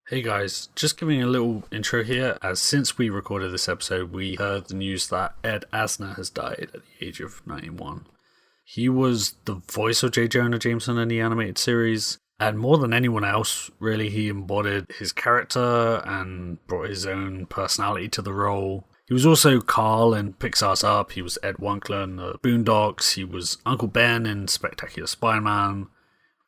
Hey guys, just giving a little intro here, as since we recorded this episode, we heard the news that Ed Asner has died at the age of 91. He was the voice of J. Jonah Jameson in the animated series, and more than anyone else, really, he embodied his character and brought his own personality to the role. He was also Carl in Pixar's Up, he was Ed Winkler in the Boondocks, he was Uncle Ben in Spectacular Spider-Man.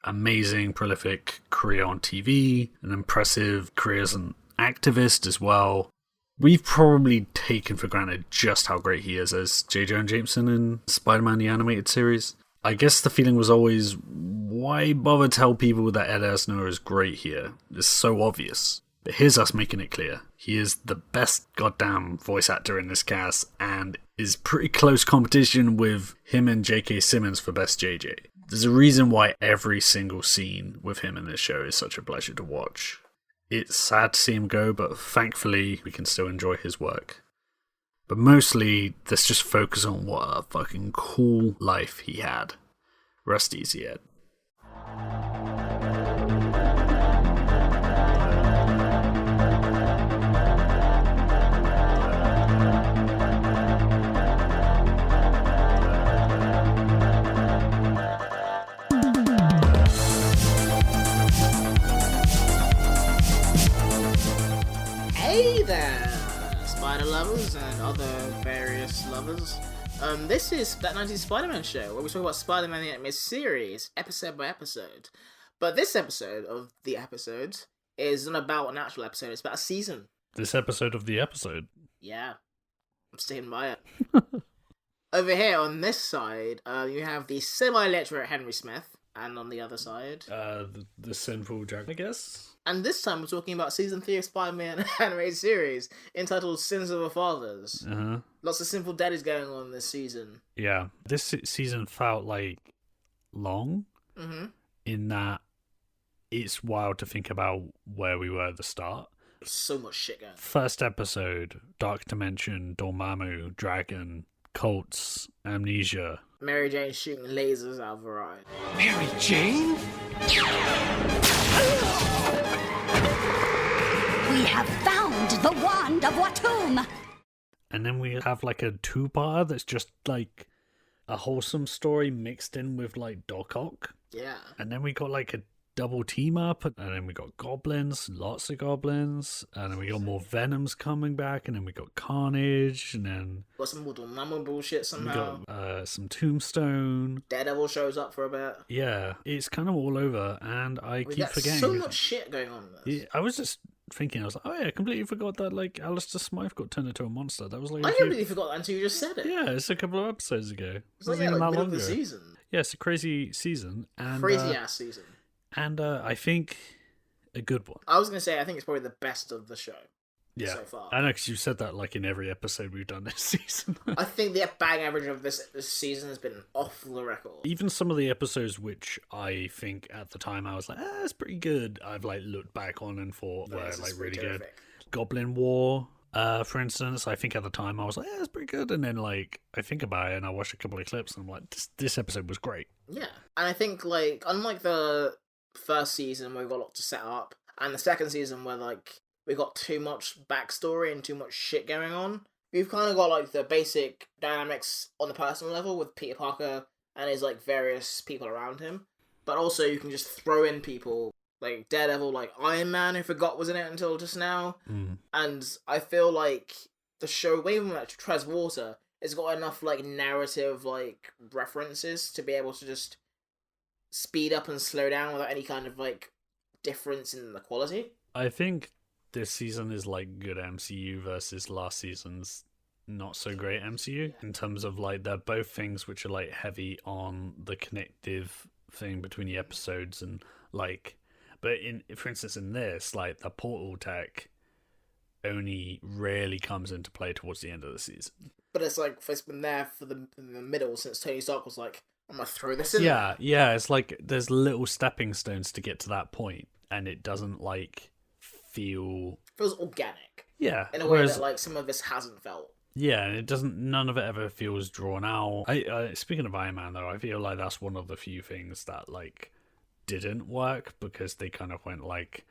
Amazing, prolific career on TV, an impressive career as an activist as well. We've probably taken for granted just how great he is as J. Jonah Jameson in Spider-Man the Animated Series. I guess the feeling was always, why bother tell people that Ed Asner is great here? It's so obvious. But here's us making it clear. He is the best goddamn voice actor in this cast and is pretty close competition with him and J.K. Simmons for Best JJ. There's a reason why every single scene with him in this show is such a pleasure to watch. It's sad to see him go, but thankfully we can still enjoy his work. But mostly, let's just focus on what a fucking cool life he had. Rest easy, Ed. Hey there, spider lovers and other various lovers. This is that 90s Spider-Man show where we talk about Spider-Man the Animated Series, episode by episode. But this episode of the episodes isn't about an actual episode, it's about a season. This episode of the episode. Yeah, I'm sticking by it. Over here on this side, you have the semi-literate Henry Smith, and on the other side... The sinful Jack, I guess? And this time we're talking about Season 3 of Spider-Man animated series, entitled Sins of the Fathers. Uh-huh. Lots of sinful daddies going on this season. Yeah, this season felt like long, in that it's wild to think about where we were at the start. So much shit going on. First episode, Dark Dimension, Dormammu, Dragon, Cults, Amnesia. Mary Jane shooting lasers out of her eye. Mary Jane? We have found the wand of Watum! And then we have like a two-part that's just like a wholesome story mixed in with like Doc Ock. Yeah. And then we got like a double team up, and then we got goblins, lots of goblins, and then we got more Venoms coming back, and then we got Carnage, and then Got some Mortal Mama bullshit we somehow. got some Tombstone. Daredevil shows up for a bit. Yeah, it's kind of all over, and I We keep got forgetting. so much shit going on in this. Yeah, I was just thinking, I was like, oh yeah, I completely forgot that like Alistair Smythe got turned into a monster. That was like I completely forgot that until you just said it. yeah, it's a couple of episodes ago. It's like, wasn't even that middle long of the ago. season. Yeah, it's a crazy season, and Crazy ass season. and I think a good one. I was going to say, I think it's probably the best of the show. Yeah, So far. I know, because you said that like in every episode we've done this season. I think the bang average of this season has been off the record. Even some of the episodes which I think at the time I was like, it's pretty good. I've like looked back on and thought were This is like really good. terrific. Goblin War, for instance, I think at the time I was like, it's pretty good. And then like I think about it and I watched a couple of clips and I'm like, this episode was great. Yeah. And I think, like, unlike the first season where we got a lot to set up, and the second season where, like, we got too much backstory and too much shit going on, we've kind of got, like, the basic dynamics on the personal level with Peter Parker and his, like, various people around him. But also you can just throw in people like Daredevil, like Iron Man, who forgot was in it until just now. And I feel like the show, even like Treads Water, it's got enough like narrative like references to be able to just speed up and slow down without any kind of like difference in the quality. I think this season is like good MCU versus last season's not so great MCU in terms of like they're both things which are like heavy on the connective thing between the episodes and like, but in for instance in this, like the portal tech only rarely comes into play towards the end of the season. But it's like it's been there for in the middle since Tony Stark was like, I'm gonna throw this in. Yeah, it's like there's little stepping stones to get to that point, and it doesn't like feel Feels organic. yeah In a way that like some of this hasn't felt. Yeah, and it doesn't. None of it ever feels drawn out. I speaking of Iron Man, though, I feel like that's one of the few things that like didn't work because they kind of went like,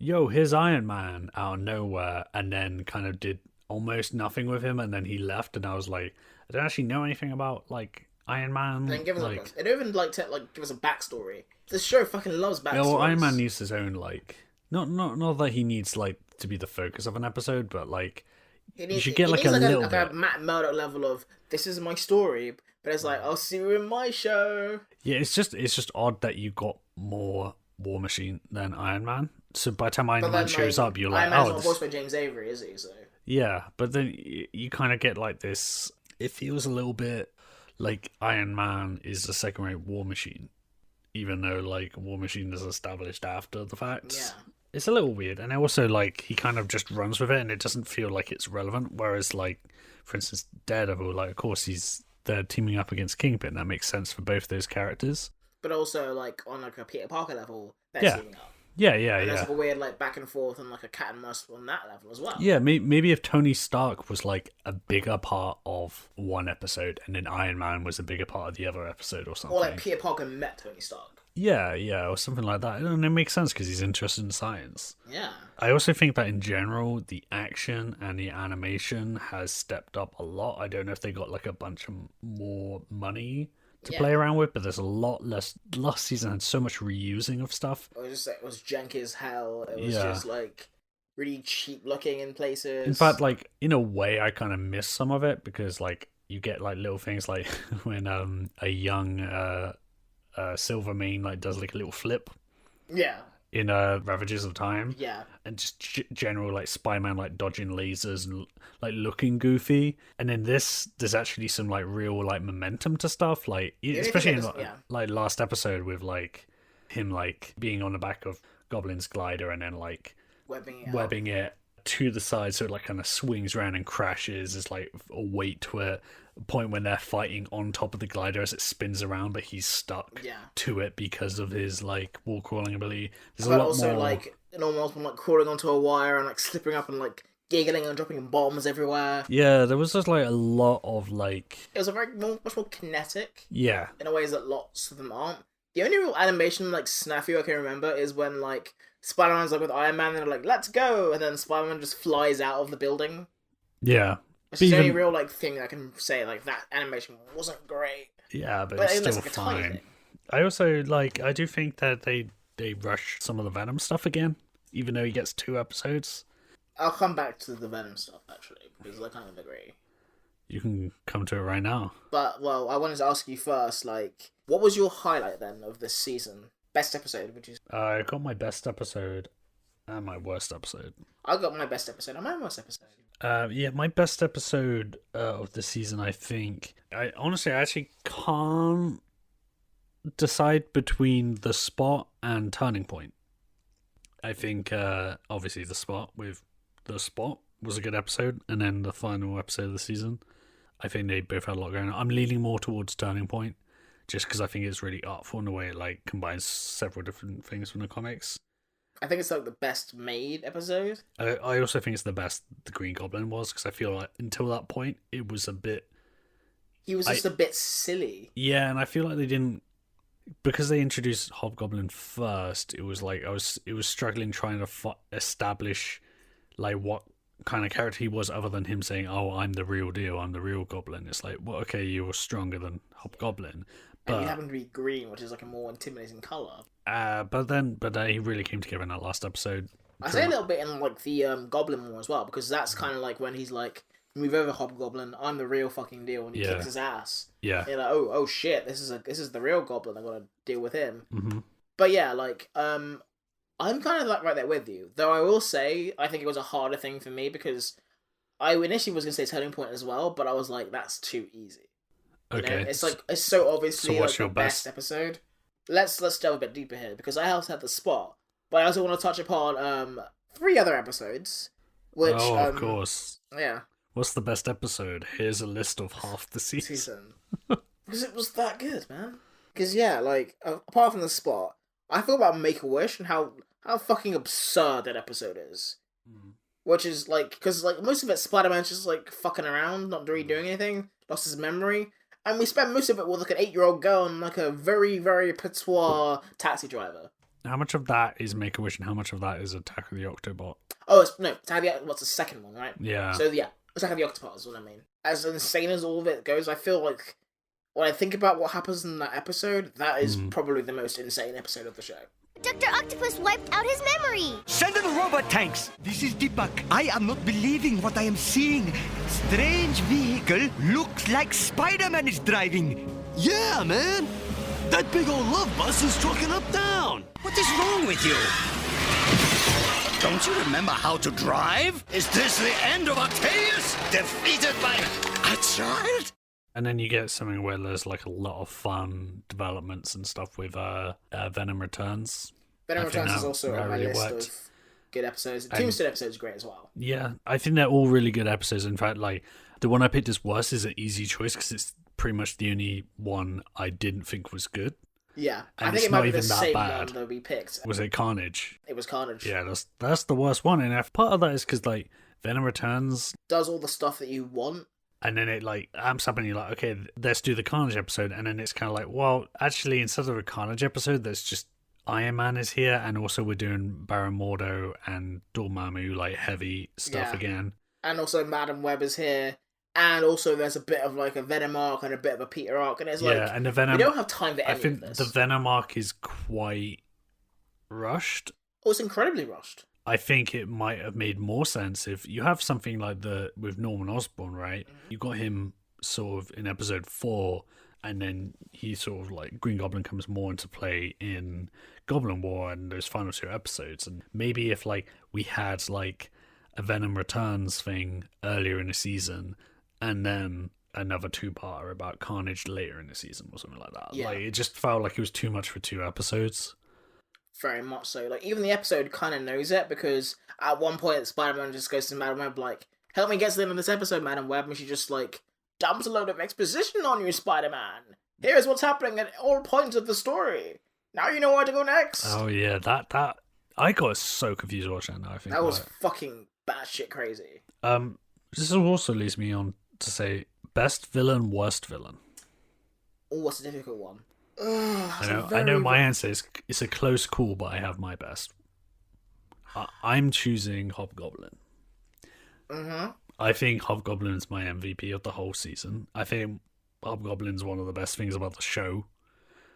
yo, here's Iron Man out of nowhere, and then kind of did almost nothing with him, and then he left, and I was like, I don't actually know anything about like Iron Man. Then give us like, it don't even like give us a backstory. This show fucking loves backstories. yeah, well, Iron Man needs his own like, not that he needs like to be the focus of an episode, but like you should get like a little bit. A Matt Murdock level of this is my story, but it's like I'll see you in my show. Yeah, it's just odd that you got more War Machine than Iron Man. So by the time Iron Man shows up, you're like, Iron Man's not voiced by James Avery, is he? So yeah, but then you kind of get like this. It feels a little bit like Iron Man is the second-rate War Machine, even though like War Machine is established after the fact. Yeah. It's a little weird, and also like he kind of just runs with it, and it doesn't feel like it's relevant. Whereas like, for instance, Daredevil, like of course they're teaming up against Kingpin. That makes sense for both those characters. But also like on like a Peter Parker level, they're teaming up. Yeah. And there's like a weird like back and forth and like a cat and mouse on that level as well. Yeah, maybe if Tony Stark was like a bigger part of one episode, and then Iron Man was a bigger part of the other episode, or something. Or like Peter Parker met Tony Stark. Yeah, or something like that. And it makes sense because he's interested in science. Yeah. I also think that in general, the action and the animation has stepped up a lot. I don't know if they got like a bunch of more money to play around with, but there's a lot less. Last season had so much reusing of stuff. It was janky as hell. It was just like really cheap looking in places. In fact, like in a way, I kind of miss some of it because like you get like little things like when a young Silvermane like does like a little flip. Yeah. In Ravages of Time. Yeah. And just general like Spider-Man like dodging lasers and like looking goofy. And in this, there's actually some like real like momentum to stuff. Like especially in like last episode with like him like being on the back of Goblin's glider and then like webbing it to the side so it like kind of swings around and crashes. It's like a weight to it. Point when they're fighting on top of the glider as it spins around, but he's stuck to it because of his like wall crawling ability. There's a lot also more like almost like crawling onto a wire and like slipping up and like giggling and dropping bombs everywhere. Yeah, there was just like a lot of like it was a much more kinetic. Yeah, in a ways that lots of them aren't. The only real animation like snafu I can remember is when like Spider-Man's like with Iron Man and they're like let's go, and then Spider-Man just flies out of the building. Yeah. It's the only real like thing I can say like that animation wasn't great. Yeah, but it's still fine. I also like I do think that they rush some of the Venom stuff again, even though he gets 2 episodes. I'll come back to the Venom stuff actually because I kind of agree. You can come to it right now. But well, I wanted to ask you first, like, what was your highlight then of this season? Best episode, which is I got my best episode and my worst episode. I got my best episode and my worst episode. My best episode of the season, I think. I actually can't decide between The Spot and Turning Point. I think, obviously, The Spot was a good episode, and then the final episode of the season. I think they both had a lot going on. I'm leaning more towards Turning Point, just because I think it's really artful in the way it like combines several different things from the comics. I think it's like the best made episode. I also think it's the best the Green Goblin was, because I feel like until that point it was a bit. He was just a bit silly. Yeah, and I feel like they didn't, because they introduced Hobgoblin first. It was like it was struggling trying to establish like what kind of character he was, other than him saying, "Oh, I'm the real deal. I'm the real Goblin." It's like, well, okay, you were stronger than Hobgoblin. But, and you happen to be green, which is like a more intimidating colour. But he really came together in that last episode. I say a little bit in like the Goblin War as well, because that's kind of like when he's like, "Move over, Hobgoblin. I'm the real fucking deal," and he kicks his ass. Yeah. You're like, oh shit, this is the real Goblin. I gotta deal with him. Mm-hmm. But yeah, like I'm kind of like right there with you. Though I will say I think it was a harder thing for me because I initially was gonna say Turning Point as well, but I was like, that's too easy. Okay. You know? It's so obviously what's like your the best episode. Let's delve a bit deeper here because I also had The Spot, but I also want to touch upon 3 other episodes. Which of course. Yeah. What's the best episode? Here's a list of half the season. Because it was that good, man. Because yeah, like apart from The Spot, I feel about Make-A-Wish and how fucking absurd that episode is. Which is like, because like most of it, Spider-Man's just like fucking around, not really doing anything, lost his memory. And we spent most of it with like an 8-year-old girl and like a very, very patois taxi driver. How much of that is Make-A-Wish and how much of that is Attack of the Octobot? Oh, what's the second one, right? Yeah. So yeah, Attack of the Octopus is what I mean. As insane as all of it goes, I feel like when I think about what happens in that episode, that is probably the most insane episode of the show. Dr. Octopus wiped out his memory. Send in the robot tanks. This is Deepak. I am not believing what I am seeing. Strange vehicle looks like Spider-Man is driving. Yeah, man. That big old love bus is trucking up down. What is wrong with you? Don't you remember how to drive? Is this the end of Octavius? Defeated by a child? And then you get something where there's like a lot of fun developments and stuff with Venom Returns. Venom Returns is also on my really list worked. of good episodes. The Tombstone episode is great as well. Yeah, I think they're all really good episodes. In fact, like the one I picked as worst is an easy choice because it's pretty much the only one I didn't think was good. Yeah, And I think it's it might not be the even that same bad. one that we picked. Was it Carnage? It was Carnage. Yeah, that's the worst one. And if part of that is because like Venom Returns, Does all the stuff that you want. and then it like amps up and you're like, okay, let's do the Carnage episode. And then it's kind of like, well, actually, instead of a Carnage episode, there's just Iron Man is here. And also we're doing Baron Mordo and Dormammu, like heavy stuff Yeah. again. And also Madam Web is here. And also there's a bit of like a Venom arc and a bit of a Peter arc. And it's like, Yeah, and the Venom, we don't have time for I any think of this. the Venom arc is quite rushed. Oh, it's incredibly rushed. I think it might have made more sense if you have something like with Norman Osborn, right? You got him sort of in episode 4, and then he sort of like Green Goblin comes more into play in Goblin War and those final 2 episodes. And maybe if like we had like a Venom Returns thing earlier in the season, and then another 2-parter about Carnage later in the season or something like that. Yeah. Like it just felt like it was too much for 2 episodes. Very much so. Like, even the episode kind of knows it, because at one point Spider-Man just goes to Madam Web like, help me get to the end of this episode, Madam Web, and she just like dumps a load of exposition on you, Spider-Man. Here's what's happening at all points of the story. Now you know where to go next. Oh yeah, that I got so confused watching that. I think That was about fucking batshit crazy. it. This also leads me on to say best villain, worst villain. Oh, what's a difficult one? Ugh, I know my answer is it's a close call, but I have my best. I'm choosing Hobgoblin. Mm-hmm. I think Hobgoblin's my MVP of the whole season. I think Hobgoblin's one of the best things about the show.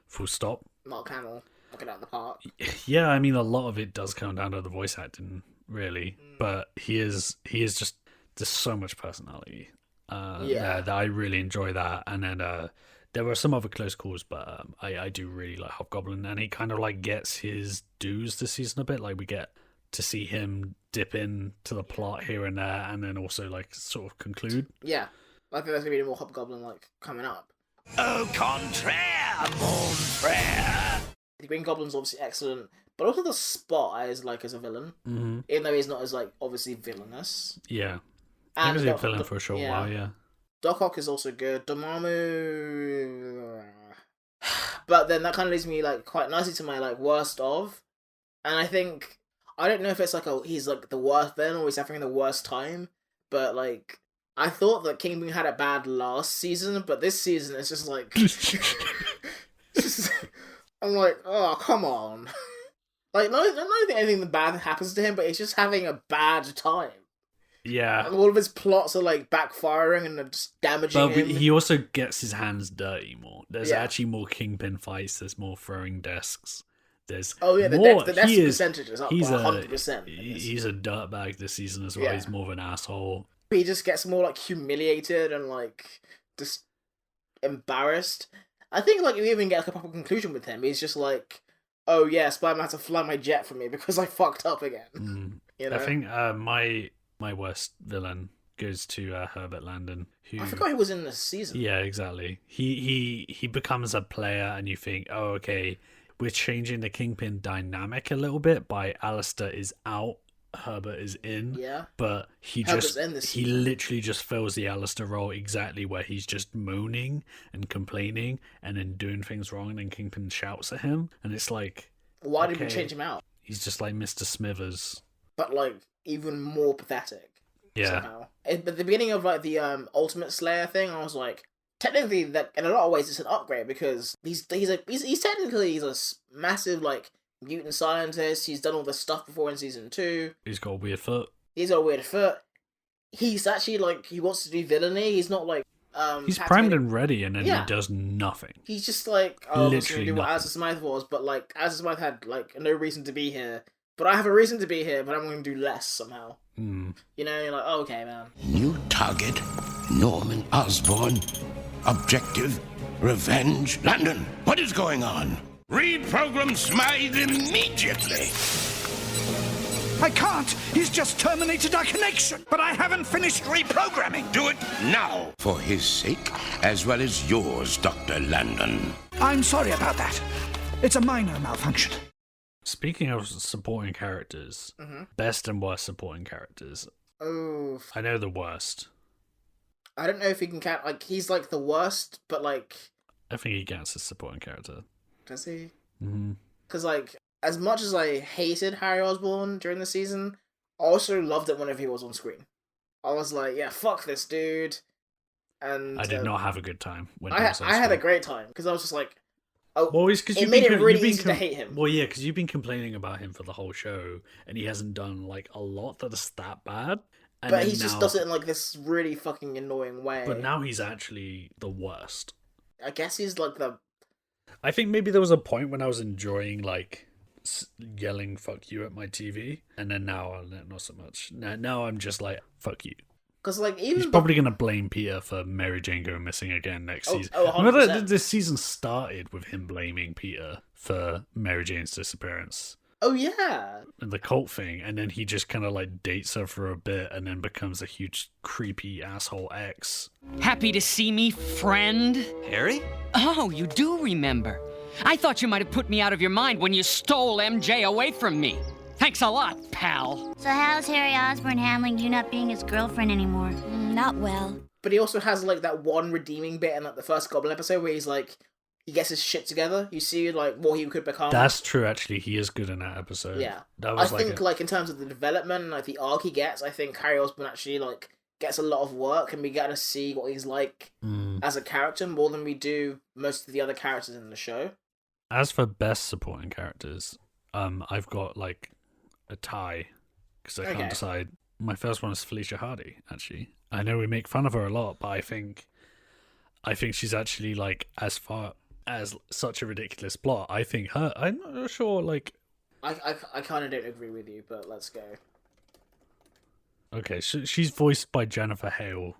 Full stop. Mark Hamill, knocking it out of the park. Yeah, I mean a lot of it does come down to the voice acting, really. But he is just there's so much personality. That I really enjoy that. And then there were some other close calls, but I do really like Hobgoblin, and he kind of like gets his dues this season a bit. Like we get to see him dip into the plot here and there, and then also like sort of conclude. Yeah, I think there's gonna be more Hobgoblin like coming up. Au contraire, mon frère. The Green Goblin's obviously excellent, but also the Spot as a villain, even though he's not as like obviously villainous. Yeah, he was a villain for a short yeah. while. Yeah. Doc Ock is also good. Dormammu, but then that kind of leads me like quite nicely to my like worst of, and I think I don't know if it's like he's like the worst then or he's having the worst time, but like I thought that Kingpin had it bad last season, but this season it's just like I'm like, oh come on, like I don't think anything bad happens to him, but he's just having a bad time. Yeah. And all of his plots are like backfiring and are just damaging But him. he also gets his hands dirty more. There's Yeah. actually more Kingpin fights. There's more throwing desks. There's Oh yeah, more. the death percentage is up by 100%. He's a dirtbag this season as well. Yeah. He's more of an asshole. He just gets more like humiliated and like just embarrassed. I think like you even get like a proper conclusion with him. He's just like, oh yeah, Spider-Man had to fly my jet for me because I fucked up again. You know? I think my worst villain goes to Herbert Landon. Who I forgot he was in this season. Yeah, exactly. He becomes a player, and you think, oh, okay, we're changing the Kingpin dynamic a little bit by Alistair is out, Herbert is in. Yeah. But Herbert's in this he season. literally just fills the Alistair role exactly where he's just moaning and complaining and then doing things wrong, and then Kingpin shouts at him, and it's like, Why did we okay, change him out? he's just like Mr. Smithers. But like even more pathetic. Yeah. Somehow. At the beginning of like the Ultimate Slayer thing, I was like, technically that in a lot of ways it's an upgrade because he's technically a massive like mutant scientist. He's done all this stuff before in season 2. He's got a weird foot. He's got a weird foot. He's actually, like, he wants to do villainy. He's not, like, He's primed and ready, and then Yeah. he does nothing. He's just like, oh, I'm just gonna Literally do what nothing. Alistair Smythe was, but, like, Alistair Smythe had, like, no reason to be here. But I have a reason to be here, but I'm going to do less somehow. Mm. You know, you're like, oh, okay, man. New target, Norman Osborn. Objective, revenge. Landon, what is going on? Reprogram Smythe immediately. I can't. He's just terminated our connection. But I haven't finished reprogramming. Do it now. For his sake, as well as yours, Dr. Landon. I'm sorry about that. It's a minor malfunction. Speaking of supporting characters, best and worst supporting characters. Oh, I know the worst. I don't know if he can count, like, he's, like, the worst, but, like, I think he gets a supporting character. does he? Mm-hmm. Because, like, as much as I hated Harry Osborn during the season, I also loved it whenever he was on screen. I was like, yeah, fuck this dude. And I did not have a good time when he I was on had a screen. great time, because I was just like, oh, Well, it's because it made it really easy to hate him. Well, yeah, because you've been complaining about him for the whole show, and he hasn't done like a lot that is that bad. And But then he just now- does it in, like, this really fucking annoying way. But now he's actually the worst. I guess he's, like, the... I think maybe there was a point when I was enjoying like yelling "fuck you" at my TV, and then now not so much. Now I'm just like "fuck you." Because, like, even... He's probably gonna blame Peter for Mary Jane going missing again next season. oh, Remember 100%. this season started with him blaming Peter for Mary Jane's disappearance Oh, yeah. and the cult thing, and then he just kind of like dates her for a bit, and then becomes a huge creepy asshole ex. Happy to see me, friend? Harry? Oh, you do remember. I thought you might have put me out of your mind when you stole MJ away from me. Thanks a lot, pal. So how's Harry Osborn handling you not being his girlfriend anymore? Not well. But he also has, like, that one redeeming bit in, like, the first Goblin episode where he's, like, he gets his shit together. You see, like, what he could become. That's true. Actually, he is good in that episode. Yeah. that I was think, like, in terms of the development and, like, the arc he gets, I think Harry Osborn actually, like, gets a lot of work, and we get to see what he's like as a character more than we do most of the other characters in the show. As for best supporting characters, I've got like a tie because I Okay. can't decide. My first one is Felicia Hardy. Actually, I know we make fun of her a lot, but I think she's actually like, as far as such a ridiculous plot, I think her. I'm not sure. Like, I kind of don't agree with you, but let's go. okay, she's voiced by Jennifer Hale.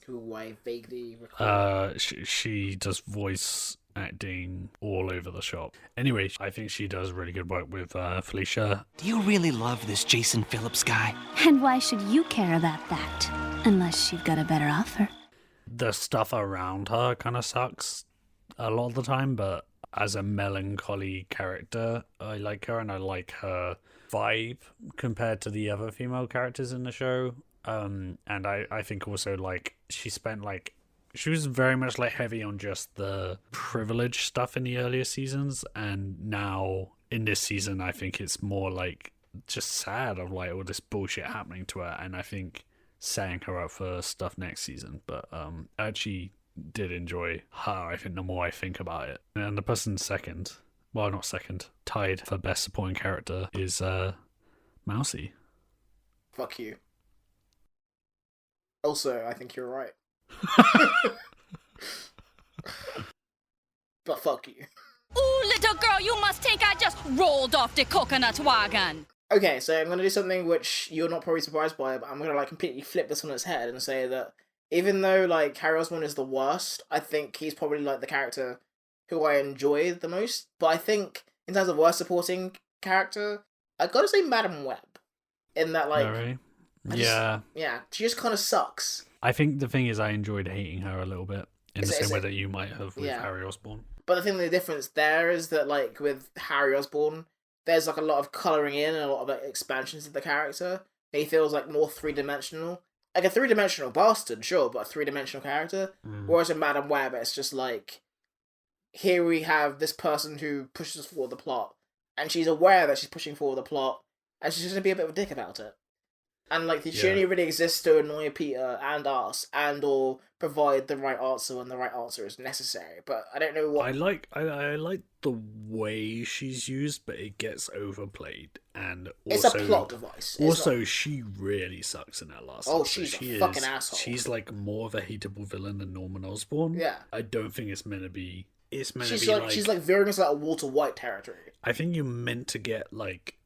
Who I vaguely recall. She does voice acting all over the shop. Anyway, I think she does really good work with Felicia. Do you really love this Jason Phillips guy? And why should you care about that? Unless you've got a better offer. The stuff around her kind of sucks a lot of the time, but as a melancholy character, I like her, and I like her vibe compared to the other female characters in the show. And I think also, like, she was very much like heavy on just the privilege stuff in the earlier seasons, and now in this season I think it's more like just sad of like all this bullshit happening to her, and I think setting her up for stuff next season. But I actually did enjoy her, I think, the more I think about it. And the person tied for best supporting character is Mousy. Fuck you. Also, I think you're right. But fuck you. Ooh, little girl, you must think I just rolled off the coconut wagon. Okay, so I'm gonna do something which you're not probably surprised by, but I'm gonna like completely flip this on its head and say that even though like Harry Osborn is the worst, I think he's probably like the character who I enjoy the most. But I think in terms of worst supporting character, I gotta say Madam Web. In that like, Alright. yeah, she just kind of sucks. I think the thing is I enjoyed hating her a little bit in the same way that you might have with Yeah. Harry Osborn. But the difference there is that, like, with Harry Osborn, there's, like, a lot of colouring in and a lot of, like, expansions of the character. He feels, like, more three-dimensional. Like, a three-dimensional bastard, sure, but a three-dimensional character. Whereas in Madam Web, it's just, like, here we have this person who pushes forward the plot, and she's aware that she's pushing forward the plot, and she's just going to be a bit of a dick about it. And like she only really exists to annoy Peter and us, and or provide the right answer when the right answer is necessary. But I don't know what I like the way she's used, but it gets overplayed, and also, it's a plot device. She really sucks in that last. She's a fucking asshole. She's like more of a hateable villain than Norman Osborn. Yeah, I don't think it's meant to be. It's meant to be she's like veering into like a Walter White territory. I think you're meant to get like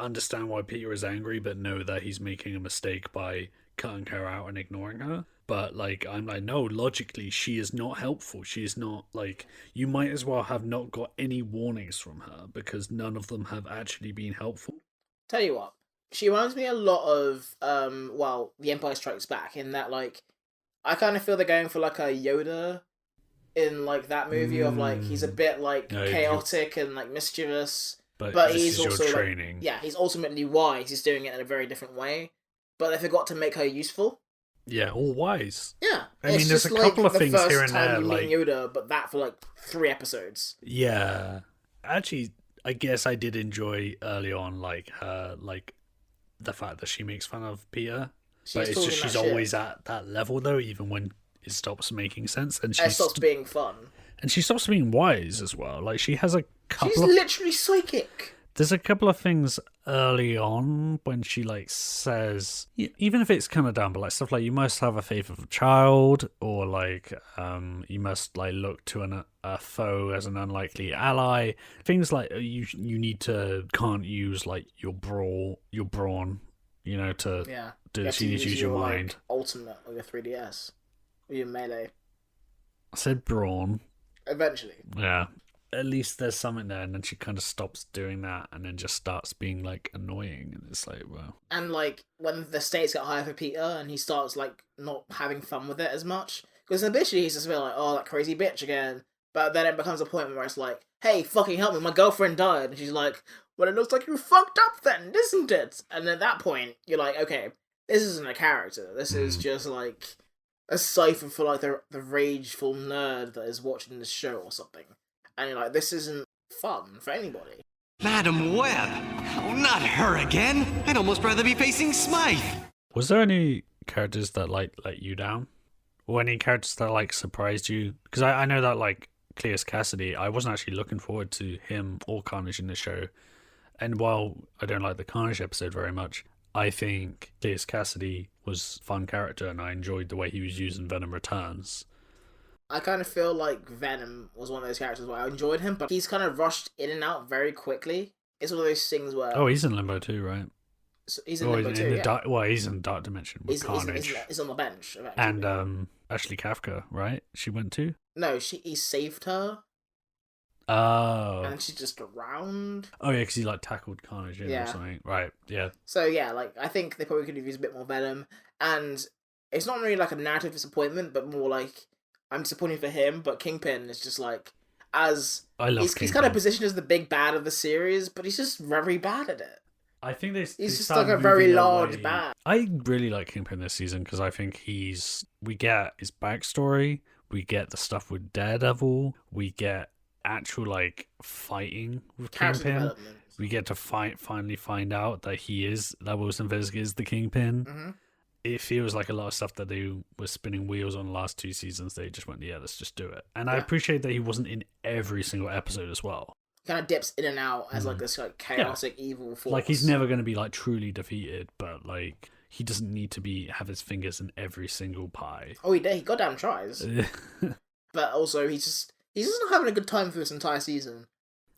understand why Peter is angry, but know that he's making a mistake by cutting her out and ignoring her. But like, I'm like, no, logically, she is not helpful. She is not like, you might as well have not got any warnings from her because none of them have actually been helpful. Tell you what, she reminds me a lot of The Empire Strikes Back, in that like, I kind of feel they're going for like a Yoda in like that movie of like, he's a bit like chaotic and like mischievous. But he's also training. Like, he's ultimately wise. He's doing it in a very different way. But they forgot to make her useful. Yeah, all wise. Yeah, I mean, there's a couple of things here and there, like Yoda, but that for like 3 episodes. Yeah, actually, I guess I did enjoy early on, like her, like the fact that she makes fun of Peter. But it's just she's always at that level though, even when it stops making sense, and she stops being fun. And she stops being wise as well. Like, she has a couple She's literally psychic. There's a couple of things early on when she, like, says... Even if it's kind of down, but, like, stuff like, you must have a faith of a child, or, like, you must, like, look to a foe as an unlikely ally. Things like, you can't use, like, your brawn, you know, to do this. You need to use your mind. Like, ultimate, or your 3DS. Or your melee. I said brawn. Eventually. Yeah. At least there's something there, and then she kind of stops doing that and then just starts being like annoying, and it's like, well. And like when the stakes get higher for Peter and he starts like not having fun with it as much, because initially he's just a bit like, oh, that crazy bitch again, but then it becomes a point where it's like, hey, fucking help me, my girlfriend died, and she's like, well, it looks like you fucked up then, isn't it? And at that point you're like, okay, this isn't a character, this is just like a cipher for like the rageful nerd that is watching this show or something. And you're like, this isn't fun for anybody. Madam Web! Oh, not her again! I'd almost rather be facing Smythe! Was there any characters that like let you down? Or any characters that like surprised you? Because I know that like Cleus Cassidy, I wasn't actually looking forward to him or Carnage in the show. And while I don't like the Carnage episode very much, I think Cleus Cassidy was a fun character, and I enjoyed the way he was used in Venom Returns. I kind of feel like Venom was one of those characters where I enjoyed him, but he's kind of rushed in and out very quickly. It's one of those things where... Oh, he's in Limbo too, right? So he's in Limbo too, he's in Dark Dimension with Carnage. He's on the bench, eventually. And Ashley Kafka, right? She went too? No, he saved her. Oh. And she's just around. Oh, yeah, because he, like, tackled Carnage or something. Right, yeah. So, yeah, like, I think they probably could have used a bit more Venom. And it's not really, like, a narrative disappointment, but more like, I'm disappointed for him, but Kingpin is just, like, he's kind of positioned as the big bad of the series, but he's just very bad at it. I think he's just like a very large bad. I really like Kingpin this season because I think we get his backstory, we get the stuff with Daredevil, we get actual like fighting with Kingpin. We get to finally find out that Wilson Fisk is the Kingpin. Mm-hmm. It feels like a lot of stuff that they were spinning wheels on the last 2 seasons. They just went, yeah, let's just do it. And I appreciate that he wasn't in every single episode as well. Kind of dips in and out as like this like chaotic evil force. Like he's never going to be like truly defeated, but like he doesn't need to have his fingers in every single pie. Oh, he goddamn tries. But also he's just not having a good time for this entire season.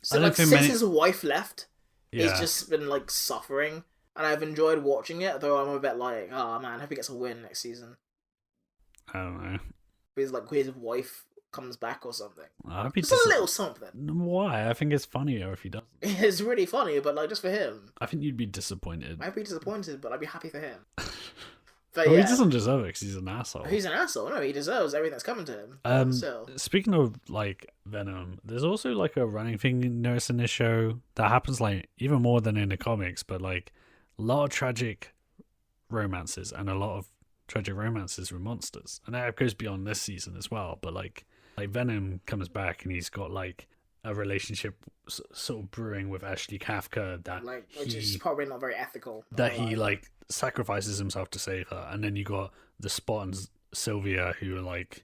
So like since his wife left, he's just been like suffering, and I've enjoyed watching it. Though I'm a bit like, oh man, I hope he gets a win next season. I don't know. His wife comes back or something. I'd be just a little something. Why? I think it's funnier if he doesn't. It's really funny, but like just for him. I think you'd be disappointed. I'd be disappointed, but I'd be happy for him. But he doesn't deserve it because he's an asshole. He's an asshole. No, he deserves everything that's coming to him. Speaking of like Venom, there's also like a running thing you notice in this show that happens like even more than in the comics, but like a lot of tragic romances and a lot of tragic romances with monsters, and that goes beyond this season as well. But like Venom comes back and he's got like a relationship sort of brewing with Ashley Kafka that which is probably not very ethical. That he like sacrifices himself to save her, and then you got the Spot and Sylvia who are like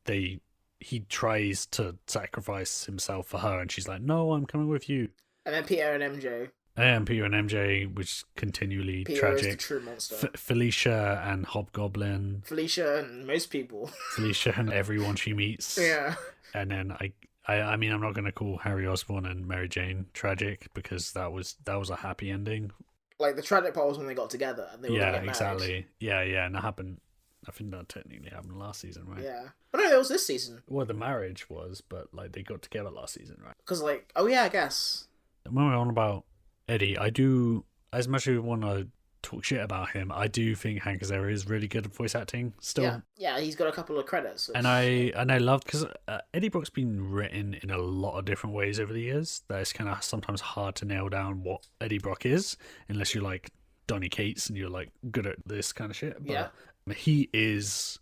he tries to sacrifice himself for her, and she's like, "No, I'm coming with you." And then Peter and MJ. And Peter and MJ, which is continually Peter tragic. is the true monster. Felicia and Hobgoblin. Felicia and most people. Felicia and everyone she meets. Yeah. And then I mean, I'm not going to call Harry Osborn and Mary Jane tragic because that was a happy ending. Like the tragic part was when they got together and they were gonna get married. Exactly. Yeah, and that happened. I think that technically happened last season, right? Yeah. But no, it was this season. Well, the marriage was, but like they got together last season, right? Because like, oh yeah, I guess. When we're on about Eddie, I do, as much as we want to talk shit about him, I do think Hank Azaria is really good at voice acting still. Yeah, he's got a couple of credits. And I love, because Eddie Brock's been written in a lot of different ways over the years. That it's kind of sometimes hard to nail down what Eddie Brock is, unless you're like Donny Cates and you're like good at this kind of shit. But he is...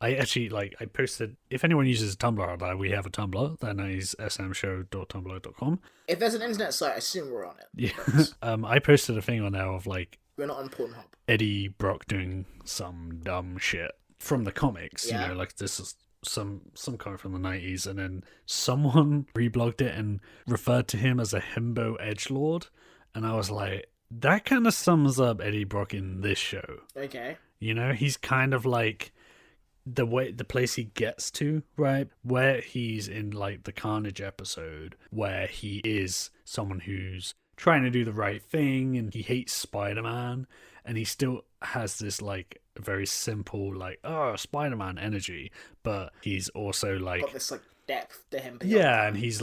I actually, I posted, if anyone uses Tumblr, we have a Tumblr, that is smshow.tumblr.com. If there's an internet site, I assume we're on it. Yeah. I posted a thing on there of we're not on Pornhub. Eddie Brock doing some dumb shit from the comics, Yeah. This is some comic from the 90s, and then someone reblogged it and referred to him as a himbo edgelord, and I was like, that kind of sums up Eddie Brock in this show. Okay. He's kind of like... the place he gets to, right, where he's in the Carnage episode, where he is someone who's trying to do the right thing and he hates Spider-Man, and he still has this very simple Spider-Man energy, but he's also got this depth to him. Yeah, and he's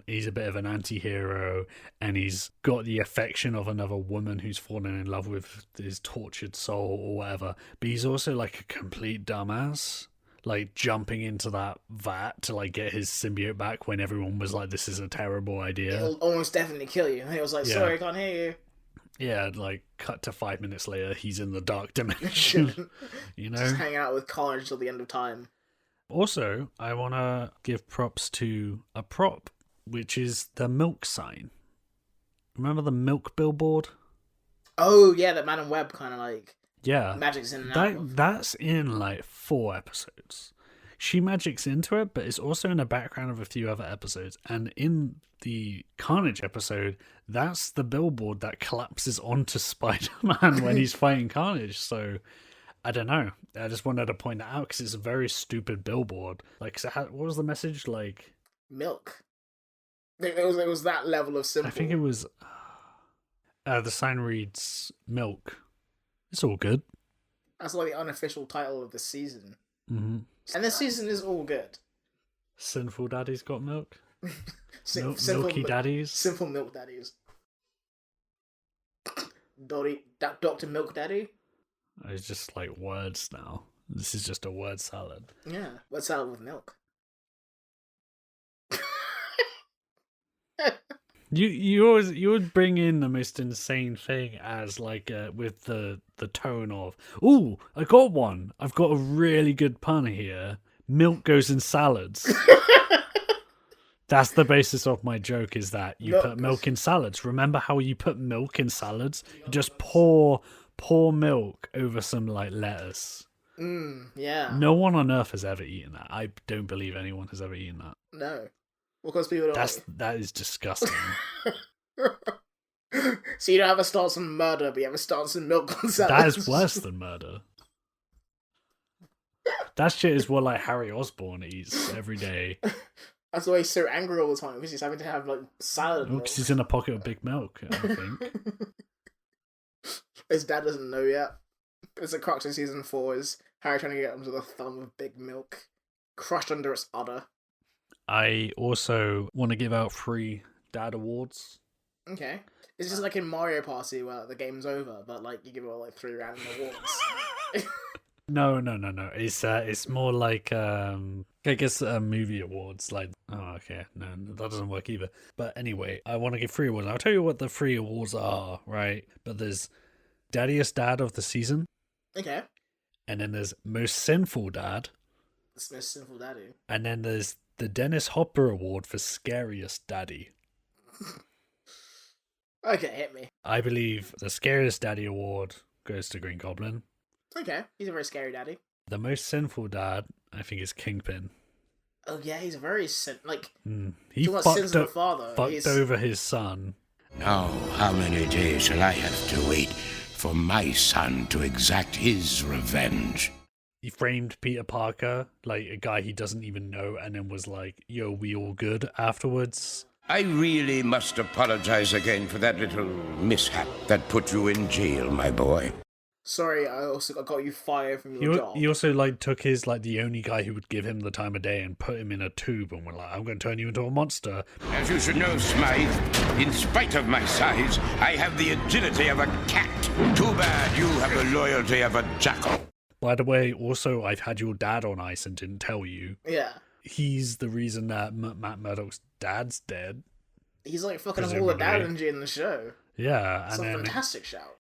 he's a bit of an anti-hero, and he's got the affection of another woman who's fallen in love with his tortured soul or whatever, but he's also a complete dumbass, jumping into that vat to get his symbiote back when everyone was like, this is a terrible idea, it'll almost definitely kill you, and he was like, sorry, I can't hear you. Yeah, cut to 5 minutes later, he's in the dark dimension. Just hanging out with Carnage till the end of time. Also, I want to give props to a prop, which is the milk sign. Remember the milk billboard? Oh, yeah, that Man and Web kind of yeah, magics in and out of. That's in 4 episodes. She magics into it, but it's also in the background of a few other episodes. And in the Carnage episode, that's the billboard that collapses onto Spider-Man when he's fighting Carnage. So... I don't know. I just wanted to point that out because it's a very stupid billboard. What was the message? Milk. It was that level of simple. I think it was... the sign reads, milk. It's all good. That's the unofficial title of the season. Mm-hmm. And this season is all good. Sinful Daddies got milk? Milky Daddies? Simple Milk Daddies. Dr. Milk Daddy? It's just words now. This is just a word salad. Yeah, word salad with milk. You would bring in the most insane thing as with the tone of, ooh, I got one. I've got a really good pun here. Milk goes in salads. That's the basis of my joke, is that you put milk in salads. Remember how you put milk in salads? You just pour milk over some lettuce. Yeah. No one on earth has ever eaten that. I don't believe anyone has ever eaten that. No. Because people don't. That is disgusting. So you don't have a stance on murder, but you have a stance on milk on salad. That is worse than murder. That shit is what Harry Osborn eats every day. That's why he's so angry all the time, because he's having to have salad milk. Because he's in a pocket of big milk, I think. His dad doesn't know yet. It's a crux of season 4 is Harry trying to get him to the thumb of big milk, crushed under its udder. I also want to give out 3 dad awards. Okay. It's just like in Mario Party where the game's over, but you give out 3 random awards. No. It's more I guess movie awards. Oh, okay. No, that doesn't work either. But anyway, I want to give 3 awards. I'll tell you what the 3 awards are, right? But there's Daddiest Dad of the Season. Okay. And then there's Most Sinful Dad. It's Most Sinful Daddy. And then there's the Dennis Hopper Award for Scariest Daddy. Okay, hit me. I believe the Scariest Daddy Award goes to Green Goblin. Okay, he's a very scary daddy. The most sinful dad, I think, is Kingpin. Oh yeah, he's a very He talking about sins of the father. fucked over his son. Now, how many days shall I have to wait for my son to exact his revenge? He framed Peter Parker, like a guy he doesn't even know, and then was like, yo, we all good afterwards. I really must apologize again for that little mishap that put you in jail, my boy. Sorry, I got you fired from your job. He also like took his like the only guy who would give him the time of day and put him in a tube and were like, I'm going to turn you into a monster. As you should know, Smythe, in spite of my size, I have the agility of a cat. Too bad you have the loyalty of a jackal. By the way, also, I've had your dad on ice and didn't tell you. Yeah. He's the reason that Matt Murdock's dad's dead. He's like fucking up all the dad energy in the show. Yeah. It's a fantastic shout.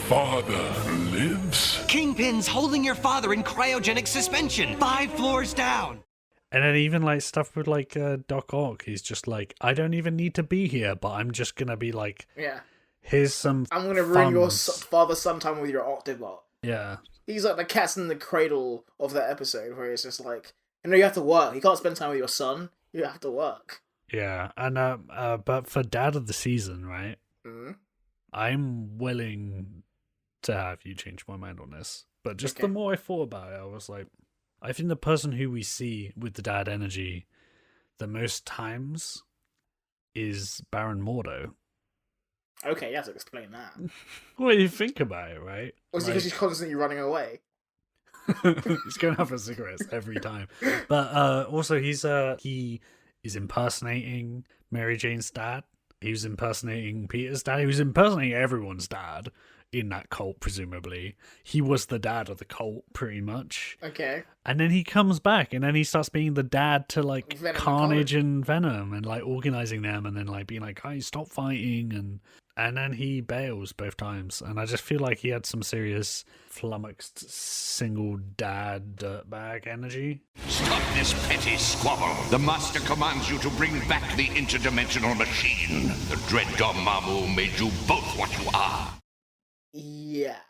Father lives? Kingpin's holding your father in cryogenic suspension 5 floors down. And then even like stuff with like Doc Ock, he's just like, I don't even need to be here, but I'm just gonna be like, yeah, here's some. I'm gonna ruin your father-son time with your Octobot. Yeah, he's like the cat's in the cradle of that episode where it's just like, you have to work. You can't spend time with your son. You have to work. Yeah, and but for Dad of the Season, right? Mm-hmm. I'm willing to have you change my mind on this, but just the more I thought about it, I was like, I think the person who we see with the dad energy the most times is Baron Mordo. Okay, you have to explain that. Well, you think about it, right? Was it because he's constantly running away? He's going out for cigarettes every time. But also, he is impersonating Mary Jane's dad. He was impersonating Peter's dad. He was impersonating everyone's dad in that cult, presumably. He was the dad of the cult, pretty much. Okay. And then he comes back, and then he starts being the dad to, like, Venom Carnage and Venom, and, like, organizing them, and then, like, being like, hey, stop fighting, and then he bails both times. And I just feel like he had some serious flummoxed single dad dirtbag energy. Stop this petty squabble. The Master commands you to bring back the interdimensional machine. The dread Dormammu made you both what you are. Yeah.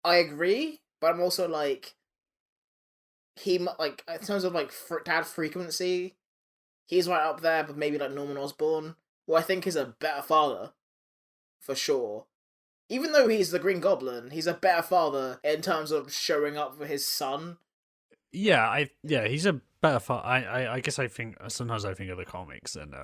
I agree, but I'm also like, he, like, in terms of, like, dad frequency, he's right up there, but maybe, like, Norman Osborn, who I think is a better father, for sure. Even though he's the Green Goblin, he's a better father in terms of showing up for his son. Yeah, he's a better father. I guess sometimes I think of the comics, and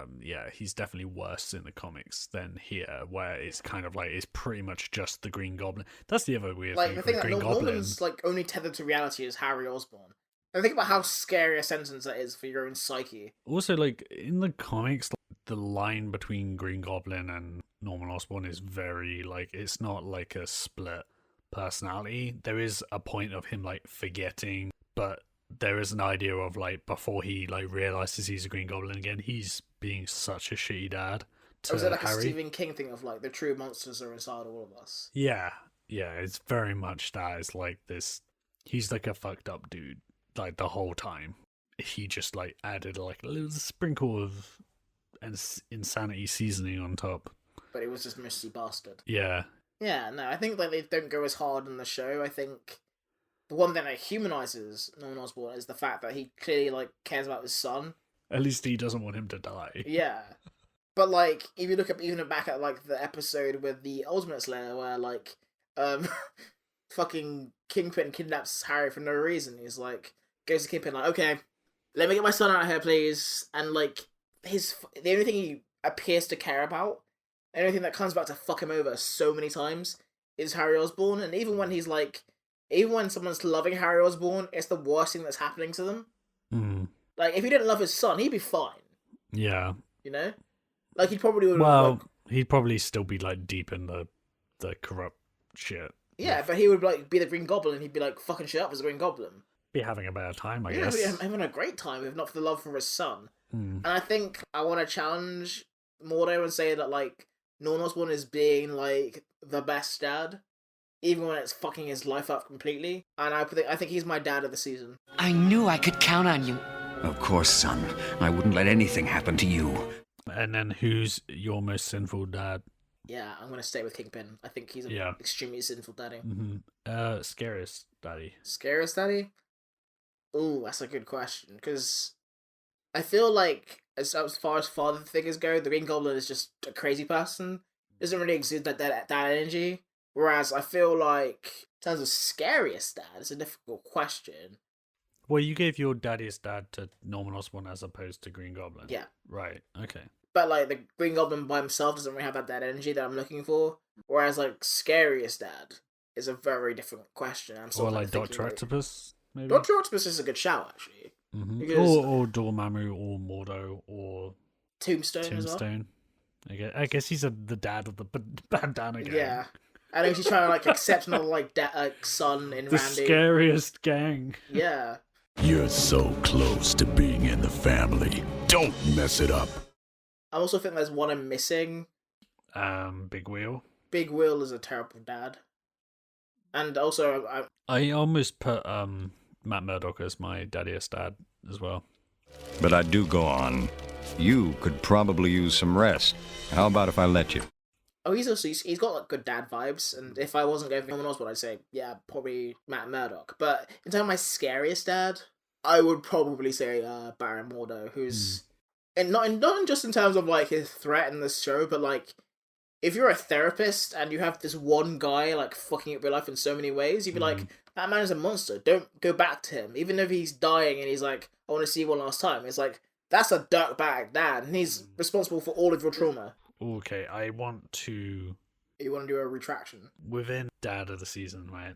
he's definitely worse in the comics than here, where it's kind of like it's pretty much just the Green Goblin. That's the other weird thing. The thing with that Green Goblin. Norman's like only tethered to reality is Harry Osborn. And think about how scary a sentence that is for your own psyche. Also, like in the comics, the line between Green Goblin and Norman Osborn is very like it's not like a split personality. There is a point of him like forgetting, but there is an idea of like before he like realizes he's a Green Goblin again, he's being such a shitty dad to Was it like Harry. a Stephen King thing of like the true monsters are inside all of us? Yeah, it's very much that. It's like this. He's like a fucked up dude, like the whole time. He just like added like a little sprinkle of insanity seasoning on top. But it was just messy bastard. Yeah. Yeah, no, I think like they don't go as hard in the show. I think the one thing that humanizes Norman Osborn is the fact that he clearly like cares about his son. At least he doesn't want him to die. Yeah. But like if you look up even back at like the episode with the Ultimate Slayer where like fucking Kingpin kidnaps Harry for no reason. He's like goes to Kingpin like, okay, let me get my son out of here, please. And like the only thing he appears to care about, the only thing that comes back to fuck him over so many times is Harry Osborn. And even when he's like, even when someone's loving Harry Osborn, it's the worst thing that's happening to them. Mm. Like if he didn't love his son, he'd be fine. Yeah. You know, like he probably would. Well, he'd probably still be like deep in the corrupt shit. Yeah, but he would like be the Green Goblin, and he'd be like fucking shit up as a Green Goblin. Be having a better time, I Yeah, guess. having a great time, if not for the love for his son. Mm. And I think I want to challenge Mordo and say that like Norman Osborn is being like the best dad, even when it's fucking his life up completely. And I think he's my dad of the season. I knew I could count on you. Of course, son. I wouldn't let anything happen to you. And then who's your most sinful dad? Yeah, I'm gonna stay with Kingpin. I think he's an extremely sinful daddy. Scariest daddy. Scariest daddy? Ooh, that's a good question, because I feel like, as far as father figures go, the Green Goblin is just a crazy person. Doesn't really exude that energy. Whereas I feel like, in terms of scariest dad, it's a difficult question. Well, you gave your daddiest dad to Norman Osborn as opposed to Green Goblin. Yeah. Right, okay. But, like, the Green Goblin by himself doesn't really have that dad energy that I'm looking for. Whereas, like, scariest dad is a very different question. Or like Dr. Octopus, maybe? Dr. Octopus is a good shout, actually. Mm-hmm. Because... Or Dormammu, or Mordo, or... Tombstone as well. I guess he's the dad of the bandana gang. Yeah. I think he's trying to, like, exceptional, like, son in the Randy. The scariest gang. Yeah. You're so close to being in the family. Don't mess it up. I also think there's one I'm missing. Big Wheel. Big Wheel is a terrible dad. And also... I almost put Matt Murdock as my daddiest dad as well. But I do go on. You could probably use some rest. How about if I let you? Oh, he's got like good dad vibes, and if I wasn't going for Norman Osborn, I'd say, yeah, probably Matt Murdock. But in terms of my scariest dad, I would probably say Baron Mordo, who's... And not just in terms of, like, his threat in this show, but, like, if you're a therapist and you have this one guy, like, fucking up your life in so many ways, you'd be like, that man is a monster. Don't go back to him. Even if he's dying and he's like, I want to see you one last time. It's like, that's a dirtbag dad, and he's responsible for all of your trauma. Okay, I want to... You want to do a retraction? Within Dad of the Season, right?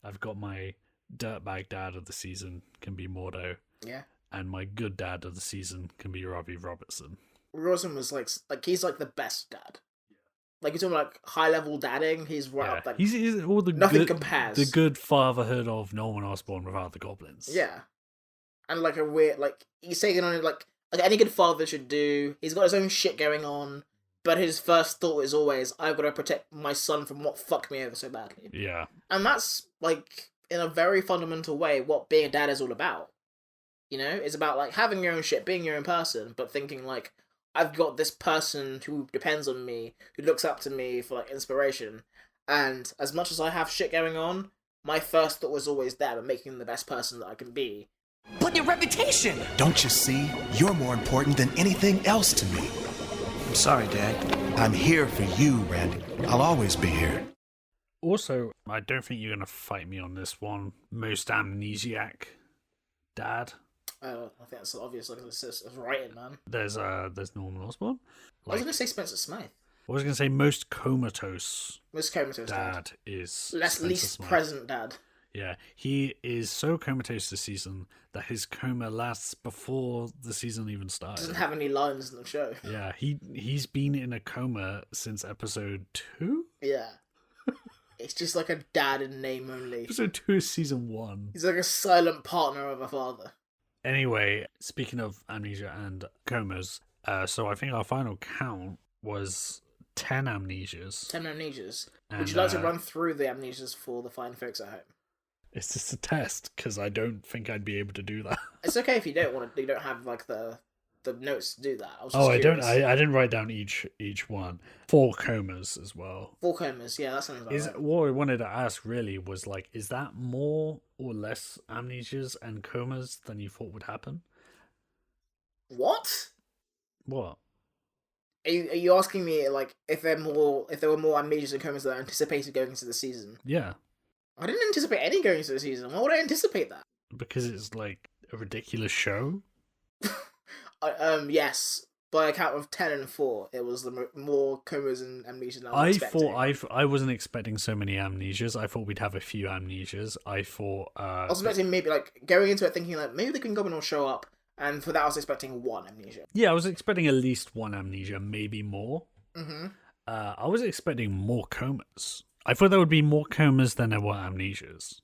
I've got my dirtbag dad of the season can be Mordo. Yeah. And my good dad of the season can be Robbie Robertson. Robertson was like he's like the best dad. Like you're talking like high level dadding, he's right up. Like he's all the nothing good, compares. The good fatherhood of Norman Osborn without the goblins. Yeah, and like a weird like he's taking on like any good father should do. He's got his own shit going on, but his first thought is always, I've got to protect my son from what fucked me over so badly. Yeah, and that's like in a very fundamental way what being a dad is all about. You know, it's about, like, having your own shit, being your own person, but thinking, like, I've got this person who depends on me, who looks up to me for, like, inspiration, and as much as I have shit going on, my first thought was always them and making them the best person that I can be. But your reputation! Don't you see? You're more important than anything else to me. I'm sorry, Dad. I'm here for you, Randy. I'll always be here. Also, I don't think you're going to fight me on this one. Most amnesiac dad. I think that's obvious. Like it's writing, man. There's Norman Osborn. I was gonna say Spencer Smith. I was gonna say most comatose. Most comatose dad is least Smith. Present dad. Yeah, he is so comatose this season that his coma lasts before the season even started. Doesn't have any lines in the show. Yeah, he's been in a coma since episode 2. Yeah. It's just like a dad in name only. Episode 2 is season 1. He's like a silent partner of a father. Anyway, speaking of amnesia and comas, so I think our final count was 10 amnesias. 10 amnesias. And, would you like to run through the amnesias for the fine folks at home? It's just a test, because I don't think I'd be able to do that. It's okay if you don't want to. You don't have like the notes to do that. I don't. I didn't write down each one. 4 comas as well. 4 comas, yeah, that sounds about right. What I wanted to ask really was like, is that more or less amnesias and comas than you thought would happen? What? What? Are you asking me like if there were more amnesias and comas than I anticipated going into the season? Yeah. I didn't anticipate any going into the season. Why would I anticipate that? Because it's like a ridiculous show. Yes. By a count of 10 and 4, it was the more comas and amnesia than I was expecting. I wasn't expecting so many amnesias. I thought we'd have a few amnesias. I thought... I was expecting maybe, like, going into it thinking, like, maybe the Green Goblin will show up, and for that I was expecting 1 amnesia. Yeah, I was expecting at least 1 amnesia, maybe more. Mm-hmm. I was expecting more comas. I thought there would be more comas than there were amnesias.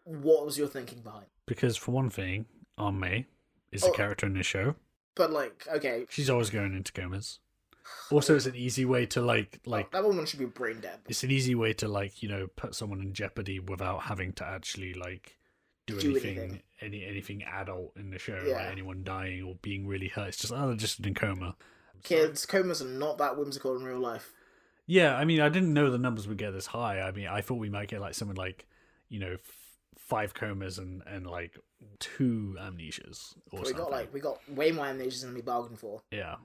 What was your thinking behind? Because, for one thing, Aunt May is a character in this show. But, like, okay. She's always going into comas. Also, it's an easy way to, like... that woman should be brain dead. It's an easy way to, like, put someone in jeopardy without having to actually, like, do anything adult in the show, Yeah. like anyone dying or being really hurt. It's just, they're just in coma. Kids, comas are not that whimsical in real life. Yeah, I mean, I didn't know the numbers would get this high. I mean, I thought we might get like something like, 5 comas and like 2 amnesias or something. We got way more amnesias than we bargained for. Yeah.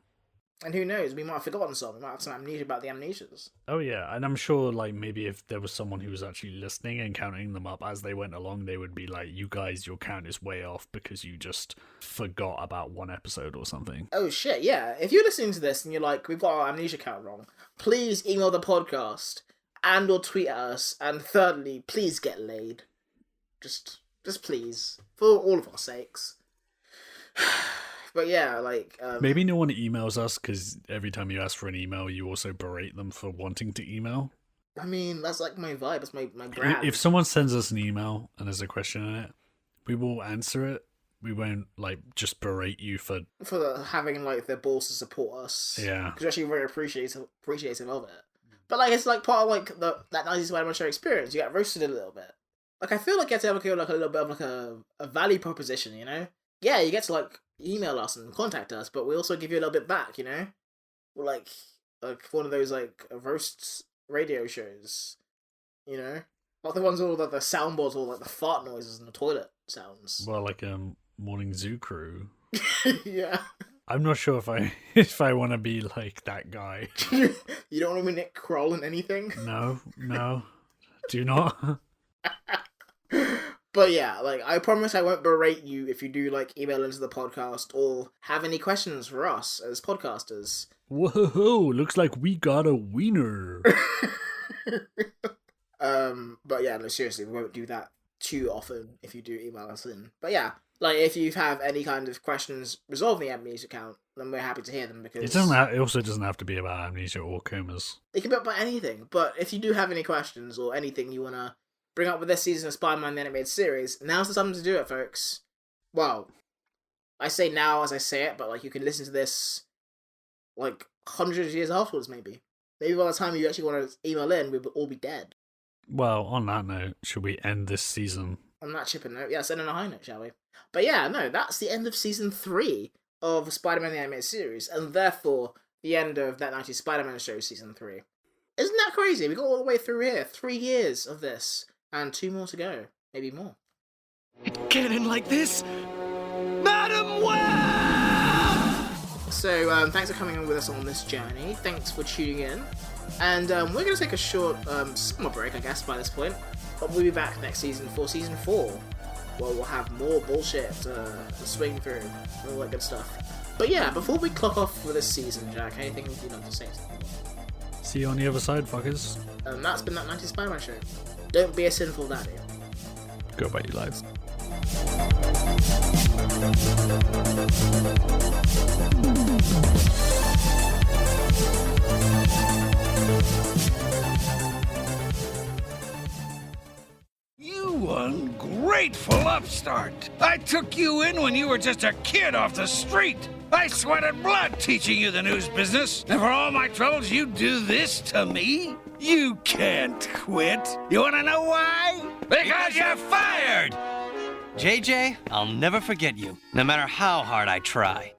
And who knows, we might have forgotten some. We might have some amnesia about the amnesias. Oh yeah, and I'm sure like maybe if there was someone who was actually listening and counting them up as they went along, they would be like, you guys, your count is way off because you just forgot about one episode or something. Oh shit, yeah. If you're listening to this and you're like, we've got our amnesia count wrong, please email the podcast and or tweet at us, and thirdly, please get laid. Just please. For all of our sakes. But yeah, like... maybe no one emails us, because every time you ask for an email, you also berate them for wanting to email. I mean, that's like my vibe. It's my brand. If someone sends us an email and there's a question in it, we will answer it. We won't, like, just berate you for having, like, their balls to support us. Yeah. Because we're actually very appreciative of it. But, like, it's, like, part of, like, that 90s Spider-Man show experience. You get roasted a little bit. Like, I feel like you have to have, like, a little bit of, like, a value proposition, you know? Yeah, you get to, like, email us and contact us, but we also give you a little bit back, you know? We're like one of those, like, roast radio shows, you know? Like the ones with, like, the soundboards or, like, the fart noises and the toilet sounds. Well, like, Morning Zoo Crew. Yeah. I'm not sure if I want to be, like, that guy. You don't want to be Nick Kroll in anything? No. Do not. But yeah, like, I promise I won't berate you if you do, like, email into the podcast or have any questions for us as podcasters. Whoa, looks like we got a wiener. But yeah, no, seriously, we won't do that too often if you do email us in. But yeah, like, if you have any kind of questions resolving the amnesia account, then we're happy to hear them, because... It also doesn't have to be about amnesia or comas. It can be about anything, but if you do have any questions or anything you want to bring up with this season of Spider-Man the Animated Series, now's the time to do it, folks. Well, I say now as I say it, but, like, you can listen to this, like, hundreds of years afterwards, maybe. Maybe by the time you actually want to email in, we will all be dead. Well, on that note, should we end this season? On that chipping note, yeah, send on a high note, shall we? But yeah, no, that's the end of Season 3 of Spider-Man the Animated Series, and therefore, the end of That 90s Spider-Man Show Season 3. Isn't that crazy? We got all the way through here. 3 years of this. And 2 more to go. Maybe more. Cannon like this? Madam Web! So, thanks for coming on with us on this journey. Thanks for tuning in. And we're going to take a short summer break, I guess, by this point. But we'll be back next season for Season 4. Where we'll have more bullshit to swing through. And all that good stuff. But yeah, before we clock off for this season, Jack, anything you'd like to say? See you on the other side, fuckers. And that's been That 90s Spider-Man Show. Don't be a sinful daddy. Go about your lives. You ungrateful upstart! I took you in when you were just a kid off the street! I sweated blood teaching you the news business, and for all my troubles you do this to me? You can't quit. You wanna know why? Because you're fired! JJ, I'll never forget you, no matter how hard I try.